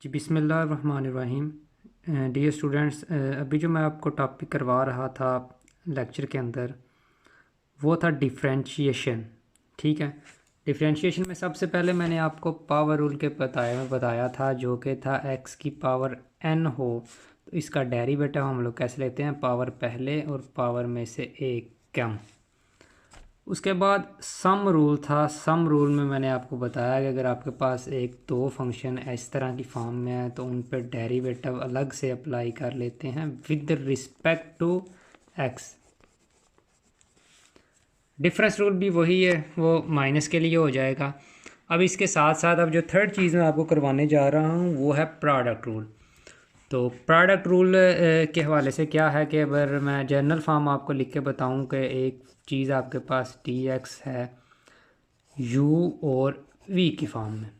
जी बिस्मिल्लाहिर्रहमानिर्रहीम। Dear students, अभी जो मैं आपको टॉपिक करवा रहा था लेक्चर के अंदर वो था डिफरेंशिएशन। ठीक है, डिफरेंशिएशन में सबसे पहले मैंने आपको पावर रूल के बताया था, जो कि था एक्स की पावर n हो तो इसका डेरिवेटिव हम लोग कैसे लेते हैं, पावर पहले और पावर में से एक कम। उसके बाद सम रूल था। सम रूल में मैंने आपको बताया कि अगर आपके पास एक दो फंक्शन इस तरह की फॉर्म में है तो उन पर डेरिवेटिव अलग से अप्लाई कर लेते हैं with respect to x. Difference rule भी वही है, वो माइनस के लिए हो जाएगा। अब इसके साथ साथ अब जो थर्ड चीज़ मैं आपको करवाने जा रहा हूँ वो है प्रोडक्ट रूल। तो प्रोडक्ट रूल के हवाले से क्या है कि अगर मैं जनरल फॉर्म आपको लिख के बताऊँ कि एक चीज़ आपके पास टी एक्स है u और v की फॉर्म में,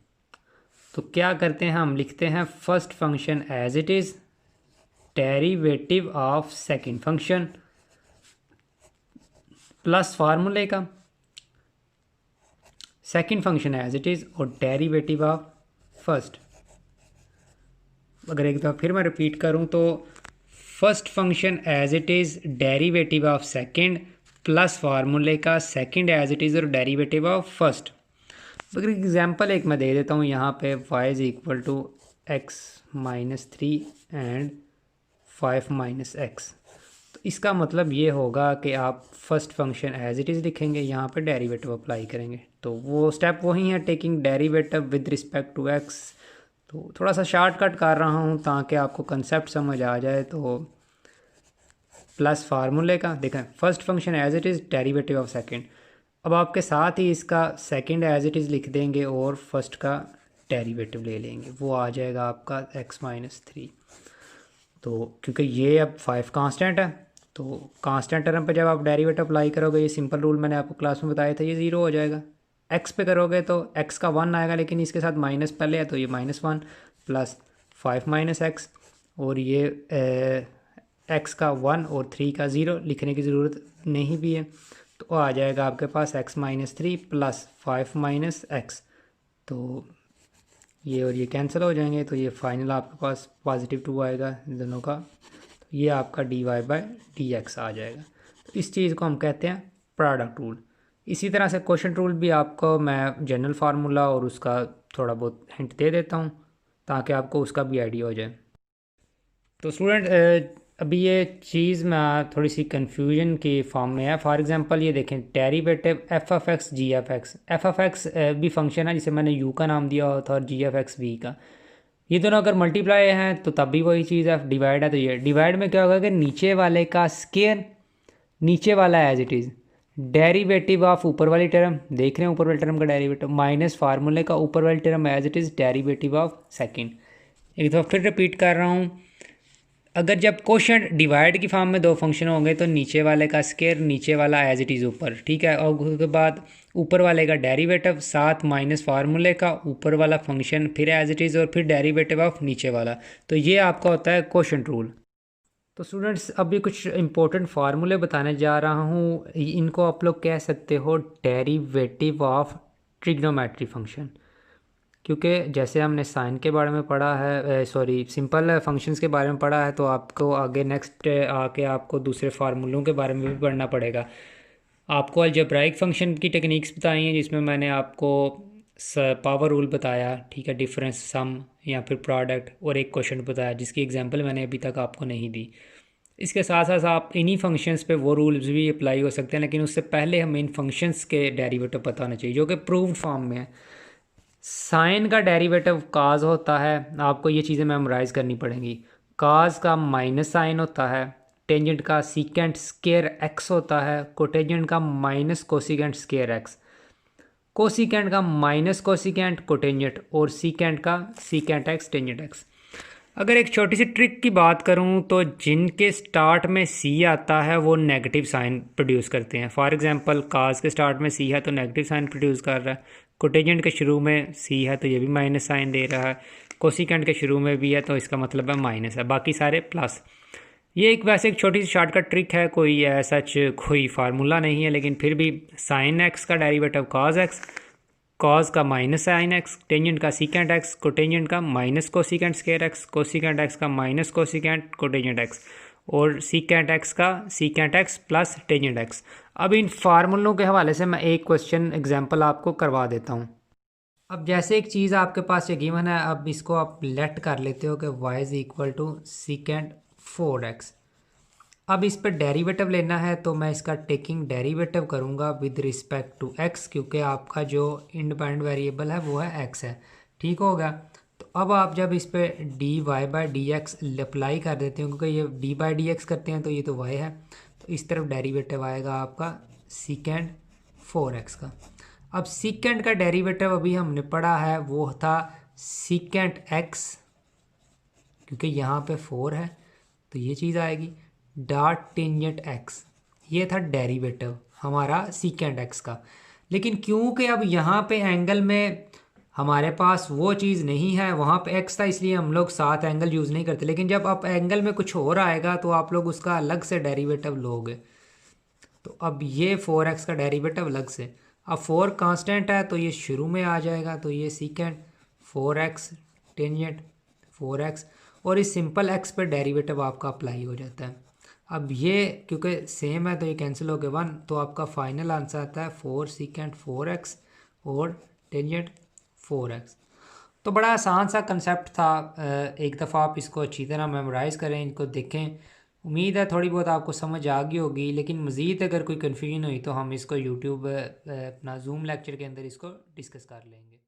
तो क्या करते हैं, हम लिखते हैं first function as it is, derivative of second function plus फार्मूले का, second function as it is और डेरिवेटिव ऑफ फर्स्ट। अगर एक दफ़ा फिर मैं रिपीट करूं तो first function as it is, derivative of second plus फार्मूले का, सेकंड एज इट इज़ और डेरिवेटिव ऑफ फर्स्ट। अगर एग्जांपल एक मैं दे देता हूँ यहाँ पे, y is equal to x minus three and 5 minus x. तो इसका मतलब ये होगा कि आप first function as it is लिखेंगे, यहाँ पे डेरिवेटिव अप्लाई करेंगे। तो वो स्टेप वही है, taking derivative with respect to x. तो थोड़ा सा शॉर्टकट कर रहा हूँ ताकि आपको कंसेप्ट समझ आ जाए। तो प्लस फार्मूले का देखें, first function as it is, derivative of second. अब आपके साथ ही इसका सेकंड एज इट इज़ लिख देंगे और फर्स्ट का डेरिवेटिव ले लेंगे, वो आ जाएगा आपका x माइनस थ्री। तो क्योंकि ये अब 5 कांस्टेंट है तो कांस्टेंट टर्म पे जब आप डेरिवेटिव अप्लाई करोगे, ये सिंपल रूल मैंने आपको क्लास में बताया था, ये ज़ीरो हो जाएगा। x पे करोगे तो x का 1 आएगा, लेकिन इसके साथ माइनस पहले है तो ये -1 प्लस 5 माइनस एक्स, और ये x का 1 और 3 का 0 लिखने की ज़रूरत नहीं भी है। तो आ जाएगा आपके पास x minus three plus 5 minus x. तो ये और ये कैंसिल हो जाएंगे, तो ये फाइनल आपके पास पॉजिटिव 2 आएगा दोनों का। तो ये आपका dy बाई डी एक्स आ जाएगा। तो इस चीज़ को हम कहते हैं प्रोडक्ट रूल। इसी तरह से क्वेश्चन रूल भी आपको मैं जनरल फार्मूला और उसका थोड़ा बहुत हिंट दे देता हूँ ताकि आपको उसका भी आइडिया हो जाए। तो स्टूडेंट, अभी ये चीज़ मैं थोड़ी सी कन्फ्यूजन की फॉर्म में है। फॉर एग्जांपल ये देखें, derivative f of x g f x. F of x भी फंक्शन है जिसे मैंने यू का नाम दिया हुआ था और जी एफ एक्स वी का। ये दोनों अगर मल्टीप्लाई हैं तो तब भी वही चीज़ है। डिवाइड है तो ये डिवाइड में क्या होगा कि नीचे वाले का स्केयर, नीचे वाला as it is, derivative of ऊपर वाली टर्म, देख रहे हैं ऊपर वाली टर्म का डेरिवेटिव, माइनस फार्मूले का ऊपर वाली term as it is, derivative of second. एक दफ़ा फिर रिपीट कर रहा हूँ, अगर जब क्वोशंट डिवाइड की फॉर्म में दो फंक्शन होंगे तो नीचे वाले का स्केयर, नीचे वाला एज इट इज़ ऊपर, ठीक है, और उसके बाद ऊपर वाले का डेरिवेटिव साथ माइनस फार्मूले का ऊपर वाला फंक्शन फिर एज इट इज़ और फिर डेरिवेटिव ऑफ नीचे वाला। तो ये आपका होता है क्वोशंट रूल। तो स्टूडेंट्स, अभी कुछ इंपॉर्टेंट फार्मूले बताने जा रहा हूँ। इनको आप लोग कह सकते हो डेरिवेटिव ऑफ ट्रिग्नोमेट्री फंक्शन, क्योंकि जैसे हमने साइन के बारे में पढ़ा है, सॉरी सिंपल फंक्शंस के बारे में पढ़ा है, तो आपको आगे नेक्स्ट आके आपको दूसरे फार्मूलों के बारे में भी पढ़ना पड़ेगा। आपको अलजेब्राइक फंक्शन की टेक्निक्स बताई हैं जिसमें मैंने आपको पावर रूल बताया, ठीक है, डिफरेंस, सम या फिर प्रोडक्ट, और एक क्वेश्चन बताया जिसकी एग्जांपल मैंने अभी तक आपको नहीं दी। इसके साथ साथ आप इन्हीं फंक्शंस पे वो रूल्स भी अप्लाई हो सकते हैं, लेकिन उससे पहले हमें इन फंक्शंस के डेरिवेटिव पता होना चाहिए जो कि प्रूव्ड फॉर्म में है। साइन का डेरिवेटिव काज होता है, आपको ये चीज़ें मेमोराइज़ करनी पड़ेंगी। काज का माइनस साइन होता है, टेंजेंट का सीकेंट स्केयर एक्स होता है, कोटेंजेंट का minus cosecant square x, cosecant का माइनस कोसिकेंट कोटेंजेंट, और सीकेंट का सीकेंट एक्स टेंजेंट एक्स। अगर एक छोटी सी ट्रिक की बात करूं तो जिनके स्टार्ट में सी आता है वो नेगेटिव साइन प्रोड्यूस करते हैं। फॉर एग्जांपल काज के स्टार्ट में सी है तो नेगेटिव साइन प्रोड्यूस कर रहा है, कोटेजेंट के शुरू में सी है तो ये भी माइनस साइन दे रहा है, कोसिकेंट के शुरू में भी है तो इसका मतलब है माइनस है, बाकी सारे प्लस। ये एक वैसे एक छोटी सी शॉर्टकट ट्रिक है, कोई सच कोई फार्मूला नहीं है, लेकिन फिर भी साइन एक्स का डेरिवेटिव काज एक्स कॉज का माइनस साइन एक्स, टेंजेंट का सीकेंट एक्स, कोटेंजेंट का minus cosecant square x, cosecant x का माइनस कोसिकेंट कोटेंजेंट एक्स, और सीकेंट एक्स का secant x plus tangent x. अब इन फार्मूलों के हवाले से मैं एक क्वेश्चन एग्जांपल आपको करवा देता हूँ। अब जैसे एक चीज़ आपके पास ये गिवन है, अब इसको आप लेट कर लेते हो कि y is equal to secant 4x। अब इस पर डेरिवेटिव लेना है तो मैं इसका टेकिंग डेरिवेटिव करूँगा विद रिस्पेक्ट टू x, क्योंकि आपका जो इंडिपेंडेंट वेरिएबल है वो है x है। ठीक होगा। तो अब आप जब इस पे dy by D x apply कर देते हो, क्योंकि ये d बाई डी एक्स करते हैं तो ये तो y है, तो इस तरफ डेरिवेटिव आएगा आपका सीकेंट 4x का। अब सीकेंट का डेरिवेटिव अभी हमने पढ़ा है वो था सीकेंट x, क्योंकि यहाँ पे 4 है तो ये चीज़ आएगी, डॉट टेंजेंट x, ये था डेरिवेटिव हमारा सीकेंट x का। लेकिन क्योंकि अब यहाँ पे एंगल में हमारे पास वो चीज़ नहीं है, वहाँ पे x था इसलिए हम लोग साथ एंगल यूज़ नहीं करते, लेकिन जब आप एंगल में कुछ और आएगा तो आप लोग उसका अलग से डेरिवेटिव लोगे। तो अब ये 4x का डेरिवेटिव अलग से, अब 4 कांस्टेंट है तो ये शुरू में आ जाएगा, तो ये सीकेंट 4x टेंजेंट 4x, और इस सिंपल x पे डेरिवेटिव आपका अप्लाई हो जाता है। अब ये क्योंकि सेम है तो ये कैंसिल हो गया 1, तो आपका फाइनल आंसर आता है 4 सीकेंट 4x और टेंजेंट 4x। तो बड़ा आसान सा कंसेप्ट था। एक दफ़ा आप इसको अच्छी तरह मेमोराइज़ करें, इनको देखें। उम्मीद है थोड़ी बहुत आपको समझ आ गई होगी, लेकिन मज़ीद अगर कोई कन्फ्यूजन हुई तो हम इसको यूट्यूब अपना जूम लेक्चर के अंदर इसको डिस्कस कर लेंगे।